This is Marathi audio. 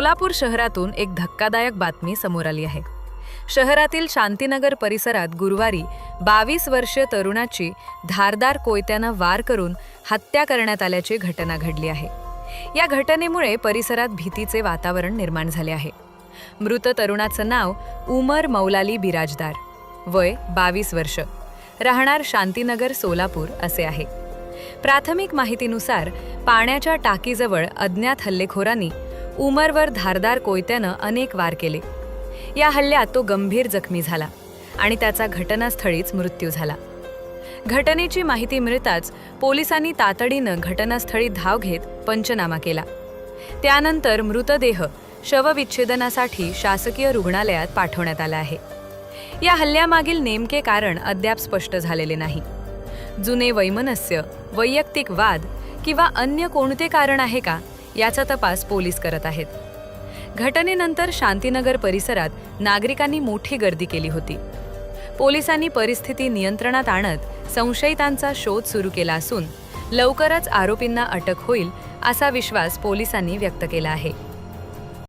सोलापूर शहरातून एक धक्कादायक बातमी समोर आली आहे। शहरातील शांतीनगर परिसरात गुरुवारी 22 वर्षीय तरुणाची धारदार कोयत्यानं वार करून हत्या करण्यात आल्याची घटना घडली आहे। या घटनेमुळे परिसरात भीतीचे वातावरण निर्माण झाले आहे। मृत तरुणाचं नाव उमर मौलाली बिराजदार, वय 22 वर्ष, राहणार शांतीनगर सोलापूर असे आहे। प्राथमिक माहितीनुसार पाण्याच्या टाकीजवळ अज्ञात हल्लेखोरांनी उमरवर धारदार कोयत्यानं अनेक वार केले। या हल्ल्यात तो गंभीर जखमी झाला आणि त्याचा घटनास्थळीच मृत्यू झाला। घटनेची माहिती मिळताच पोलिसांनी तातडीनं घटनास्थळी धाव घेत पंचनामा केला। त्यानंतर मृतदेह शवविच्छेदनासाठी शासकीय रुग्णालयात पाठवण्यात आला आहे। या हल्ल्यामागील नेमके कारण अद्याप स्पष्ट झालेले नाही। जुने वैमनस्य, वैयक्तिक वाद किंवा अन्य कोणते कारण आहे का, याचा तपास पोलीस करत आहेत। घटनेनंतर शांतीनगर परिसरात नागरिकांनी मोठी गर्दी केली होती। पोलिसांनी परिस्थिती नियंत्रणात आणत संशयितांचा शोध सुरू केला असून लवकरच आरोपींना अटक होईल असा विश्वास पोलिसांनी व्यक्त केला आहे।